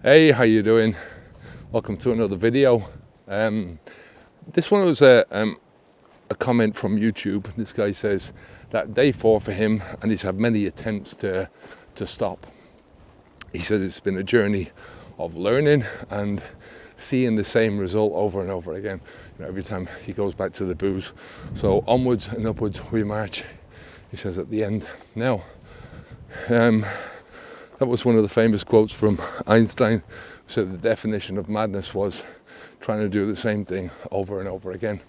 Hey, how you doing? Welcome to another video. This one was a comment from YouTube. This guy says that day 4 for him, and he's had many attempts to stop. He said it's been a journey of learning and seeing the same result over and over again. Every time he goes back to the booze. So onwards and upwards we march, he says at the end. Now, that was one of the famous quotes from Einstein, who said the definition of madness was trying to do the same thing over and over again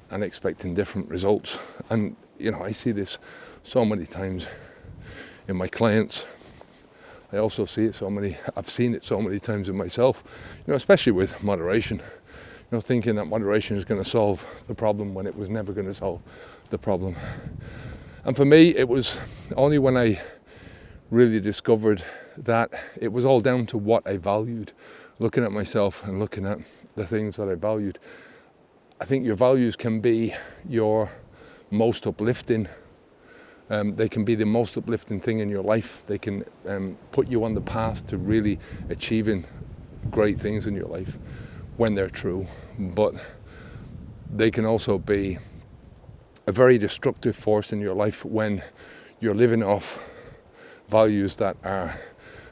and expecting different results. And I see this so many times in my clients. I also see it I've seen it so many times in myself, especially with moderation. Thinking that moderation is going to solve the problem when it was never going to solve the problem. And for me, it was only when I really discovered that it was all down to what I valued, looking at myself and looking at the things that I valued. I think your values can be your most uplifting. They can be the most uplifting thing in your life. They can put you on the path to really achieving great things in your life when they're true. But they can also be a very destructive force in your life when you're living off values that are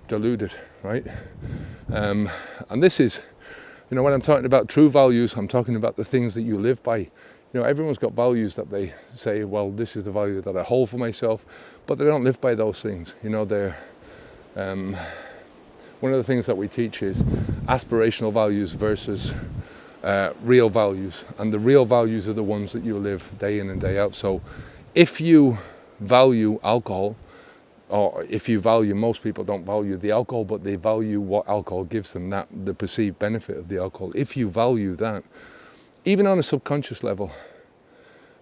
diluted, right? And this is, when I'm talking about true values, I'm talking about the things that you live by. Everyone's got values that they say, well, this is the value that I hold for myself, but they don't live by those things. They're one of the things that we teach is aspirational values versus real values, and the real values are the ones that you live day in and day out. So if you value alcohol, or if you value, most people don't value the alcohol, but they value what alcohol gives them, that the perceived benefit of the alcohol. If you value that, even on a subconscious level,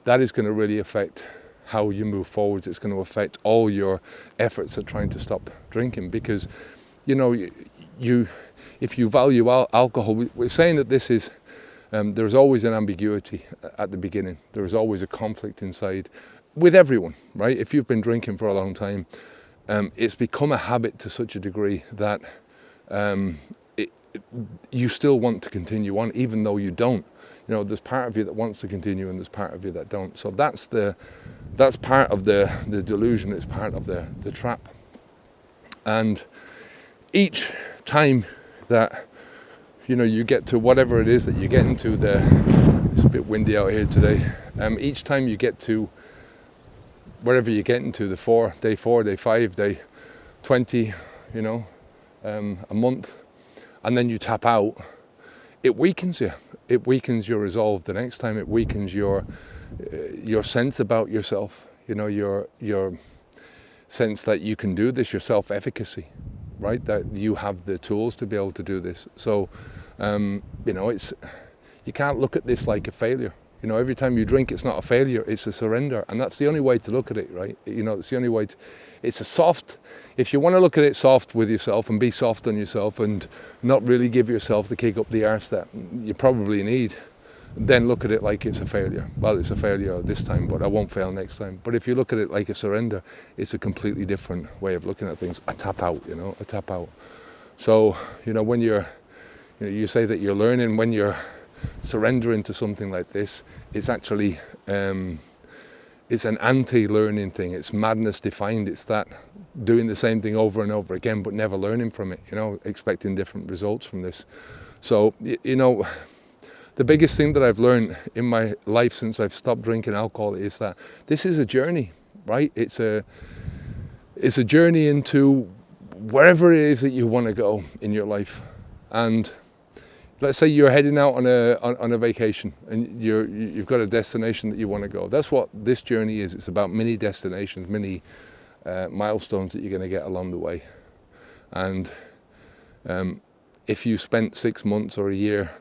that is going to really affect how you move forwards. It's going to affect all your efforts at trying to stop drinking, because if you value alcohol, we're saying that this is there's always an ambiguity at the beginning. There is always a conflict inside with everyone, right? If you've been drinking for a long time, it's become a habit to such a degree that you still want to continue on, even though you don't. There's part of you that wants to continue, and there's part of you that don't. So that's part of the delusion. It's part of the trap. And each time that you get to whatever it is that you get into, it's a bit windy out here today. Each time you get to wherever you get into, day 4, day 5, day 20, a month, and then you tap out, it weakens you. It weakens your resolve the next time. It weakens your sense about yourself, your sense that you can do this, your self-efficacy, right? That you have the tools to be able to do this. So, you can't look at this like a failure. Every time you drink, it's not a failure, it's a surrender. And that's the only way to look at it, right? It's the only way it's a soft, if you want to look at it soft with yourself and be soft on yourself and not really give yourself the kick up the arse that you probably need, then look at it like it's a failure. Well, it's a failure this time, but I won't fail next time. But if you look at it like a surrender, it's a completely different way of looking at things. A tap out, a tap out. So, when you say that you're learning, when you're surrendering to something like this, it's actually it's an anti-learning thing. It's madness defined. It's that doing the same thing over and over again but never learning from it, expecting different results from this. So the biggest thing that I've learned in my life since I've stopped drinking alcohol is that this is a journey, right? It's a journey into wherever it is that you want to go in your life. And let's say you're heading out on a vacation and you've got a destination that you want to go. That's what this journey is. It's about mini destinations, mini milestones that you're going to get along the way. And if you spent 6 months or a year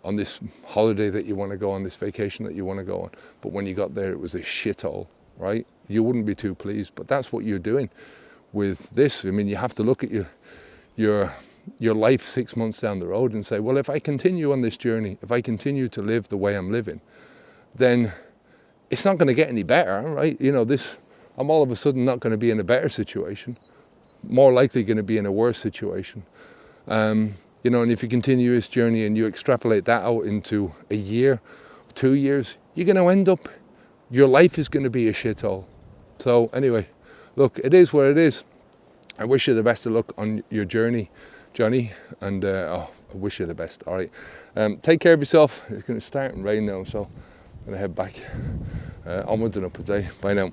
on this holiday that you want to go on, this vacation that you want to go on, but when you got there it was a shithole, right? You wouldn't be too pleased. But that's what you're doing with this. I mean, you have to look at your life 6 months down the road and say, well, if I continue on this journey, if I continue to live the way I'm living, then it's not going to get any better, right? I'm all of a sudden not going to be in a better situation, more likely going to be in a worse situation. You know, and if you continue this journey and you extrapolate that out into a year, 2 years, you're going to end up, your life is going to be a shithole. So anyway, look, it is what it is. I wish you the best of luck on your journey, Johnny, and I wish you the best. All right, take care of yourself. It's going to start and rain now, so I'm going to head back onwards and upwards. Bye now.